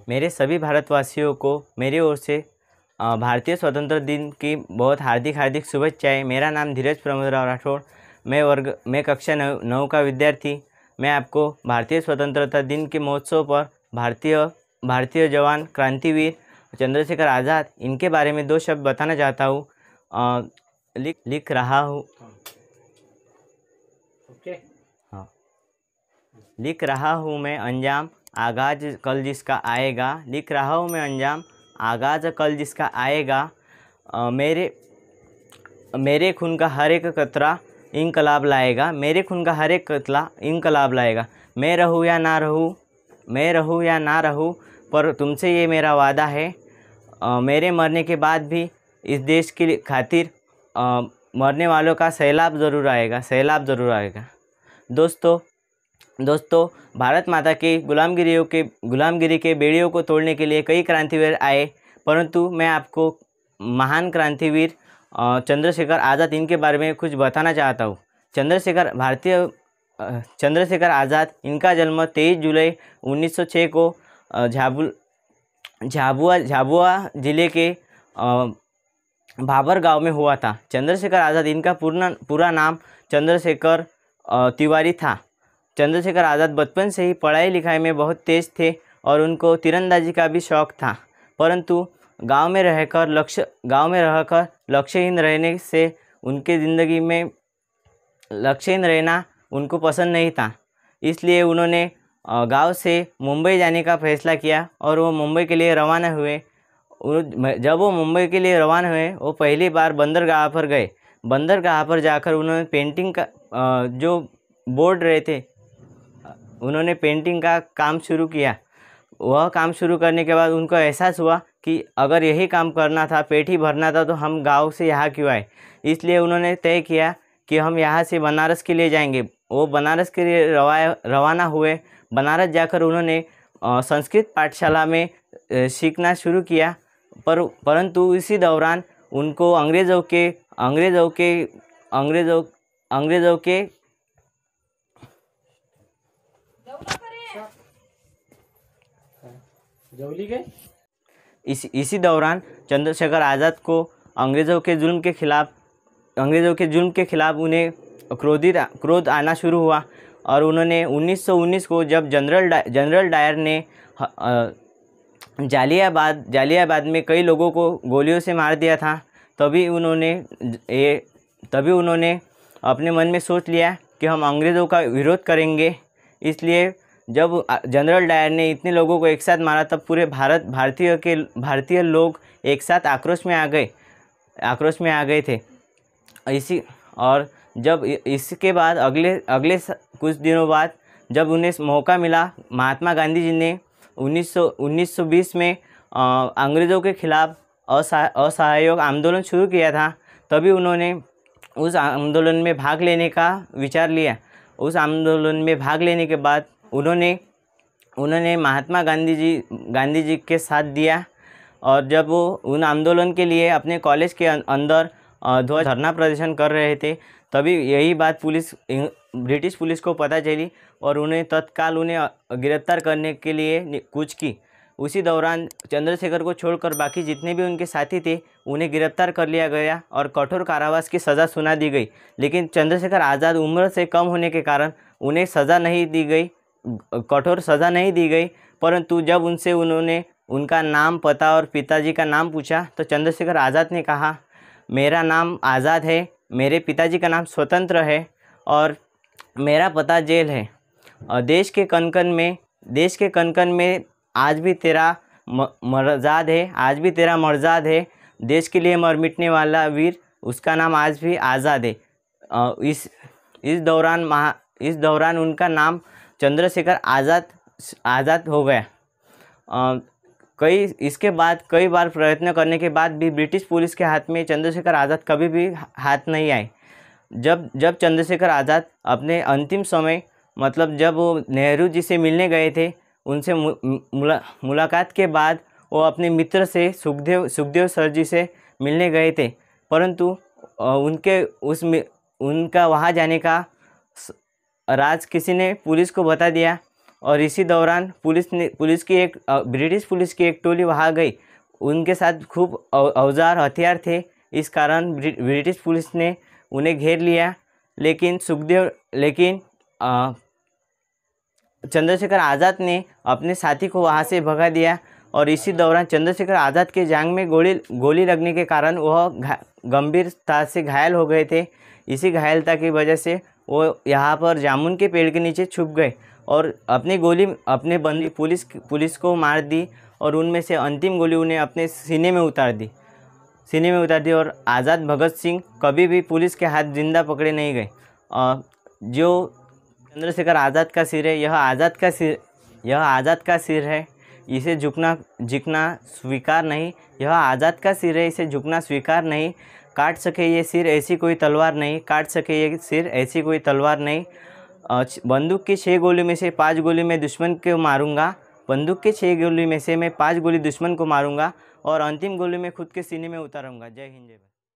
मेरे सभी भारतवासियों को मेरी ओर से भारतीय स्वतंत्रता दिन की बहुत हार्दिक हार्दिक शुभेच्छाएं। मेरा नाम धीरज प्रमोद राव राठौड़, मैं कक्षा 9 का विद्यार्थी। मैं आपको भारतीय स्वतंत्रता दिन के महोत्सव पर भारतीय जवान क्रांतिवीर चंद्रशेखर आज़ाद इनके बारे में 2 शब्द बताना चाहता हूँ। लिख रहा हूँ। हाँ, लिख रहा हूँ मैं अंजाम आगाज कल जिसका आएगा। लिख रहा हूँ मैं अंजाम आगाज कल जिसका आएगा। मेरे खून का हर एक कतरा इंकलाब लाएगा। मेरे खून का हर एक कतरा इंकलाब लाएगा। मैं रहूँ या ना रहूँ पर तुमसे ये मेरा वादा है। मेरे मरने के बाद भी इस देश के खातिर मरने वालों का सैलाब ज़रूर आएगा। दोस्तों, भारत माता की गुलामगिरी के बेड़ियों को तोड़ने के लिए कई क्रांतिवीर आए, परंतु मैं आपको महान क्रांतिवीर चंद्रशेखर आज़ाद इनके बारे में कुछ बताना चाहता हूँ। चंद्रशेखर आज़ाद इनका जन्म 23 जुलाई 1906 को झाबुआ जिले के भाबर गांव में हुआ था। चंद्रशेखर आज़ाद इनका पूरा नाम चंद्रशेखर तिवारी था। चंद्रशेखर आज़ाद बचपन से ही पढ़ाई लिखाई में बहुत तेज़ थे और उनको तीरंदाजी का भी शौक़ था, परंतु गांव में रहकर लक्ष्यहीन रहने से उनके ज़िंदगी में लक्ष्यहीन रहना उनको पसंद नहीं था। इसलिए उन्होंने गांव से मुंबई जाने का फैसला किया और वो मुंबई के लिए रवाना हुए। जब वो मुंबई के लिए रवाना हुए, वो पहली बार बंदरगाह पर गए। बंदरगाह पर जाकर उन्होंने पेंटिंग का जो बोर्ड रहे थे, उन्होंने पेंटिंग का काम शुरू किया। वह काम शुरू करने के बाद उनको एहसास हुआ कि अगर यही काम करना था, पेट ही भरना था, तो हम गांव से यहाँ क्यों आए। इसलिए उन्होंने तय किया कि हम यहाँ से बनारस के लिए जाएंगे। वो बनारस के लिए रवाना हुए। बनारस जाकर उन्होंने संस्कृत पाठशाला में सीखना शुरू किया, परंतु इसी दौरान उनको अंग्रेज़ों के इसी दौरान चंद्रशेखर आज़ाद को अंग्रेज़ों के जुल्म के खिलाफ उन्हें क्रोध आना शुरू हुआ और उन्होंने 1919 को जब जनरल डायर ने जालियाबाद में कई लोगों को गोलियों से मार दिया था, तभी उन्होंने अपने मन में सोच लिया कि हम अंग्रेज़ों का विरोध करेंगे। इसलिए जब जनरल डायर ने इतने लोगों को एक साथ मारा, तब पूरे भारतीय लोग एक साथ आक्रोश में आ गए थे। और जब इसके बाद अगले कुछ दिनों बाद जब उन्हें मौका मिला, महात्मा गांधी जी ने 1920 में अंग्रेज़ों के खिलाफ असहयोग आंदोलन शुरू किया था। तभी उन्होंने उस आंदोलन में भाग लेने का विचार लिया। उस आंदोलन में भाग लेने के बाद उन्होंने महात्मा गांधी जी के साथ दिया और जब वो उन आंदोलन के लिए अपने कॉलेज के अंदर ध्वज धरना प्रदर्शन कर रहे थे, तभी यही बात ब्रिटिश पुलिस को पता चली और उन्हें तत्काल गिरफ्तार करने के लिए कूच की। उसी दौरान चंद्रशेखर को छोड़कर बाकी जितने भी उनके साथी थे, उन्हें गिरफ्तार कर लिया गया और कठोर कारावास की सज़ा सुना दी गई। लेकिन चंद्रशेखर आज़ाद उम्र से कम होने के कारण उन्हें कठोर सज़ा नहीं दी गई, परंतु जब उन्होंने उनका नाम, पता और पिताजी का नाम पूछा, तो चंद्रशेखर आज़ाद ने कहा, मेरा नाम आज़ाद है, मेरे पिताजी का नाम स्वतंत्र है और मेरा पता जेल है। और देश के कनकन में आज भी तेरा मर्जाद है। देश के लिए मर मिटने वाला वीर, उसका नाम आज भी आज़ाद है। इस दौरान उनका नाम चंद्रशेखर आज़ाद हो गया। इसके बाद कई बार प्रयत्न करने के बाद भी ब्रिटिश पुलिस के हाथ में चंद्रशेखर आज़ाद कभी भी हाथ नहीं आए। जब चंद्रशेखर आज़ाद अपने अंतिम समय, मतलब जब वो नेहरू जी से मिलने गए थे, उनसे मुलाकात के बाद वो अपने मित्र से सुखदेव सर जी से मिलने गए थे, परंतु उनका वहाँ जाने का राज किसी ने पुलिस को बता दिया और इसी दौरान ब्रिटिश पुलिस की एक टोली वहाँ गई। उनके साथ खूब औजार हथियार थे, इस कारण ब्रिटिश पुलिस ने उन्हें घेर लिया। लेकिन चंद्रशेखर आज़ाद ने अपने साथी को वहाँ से भगा दिया और इसी दौरान चंद्रशेखर आज़ाद के जांघ में गोली लगने के कारण वह गंभीरता से घायल हो गए थे। इसी घायलता की वजह से वो यहाँ पर जामुन के पेड़ के नीचे छुप गए और अपने बंदी पुलिस को मार दी और उनमें से अंतिम गोली उन्हें अपने सीने में उतार दी और आज़ाद भगत सिंह कभी भी पुलिस के हाथ जिंदा पकड़े नहीं गए। जो चंद्रशेखर आज़ाद का सिर है, यह आज़ाद का सिर है, इसे झुकना स्वीकार नहीं। यह आज़ाद का सिर है, इसे झुकना स्वीकार नहीं। काट सके ये सिर ऐसी कोई तलवार नहीं, काट सके ये सिर ऐसी कोई तलवार नहीं। बंदूक की 6 गोली में से 5 गोली मैं दुश्मन को मारूंगा। बंदूक के 6 गोली में से मैं 5 गोली दुश्मन को मारूंगा और अंतिम गोली में खुद के सीने में उतारूंगा। जय हिंद, जय भारत।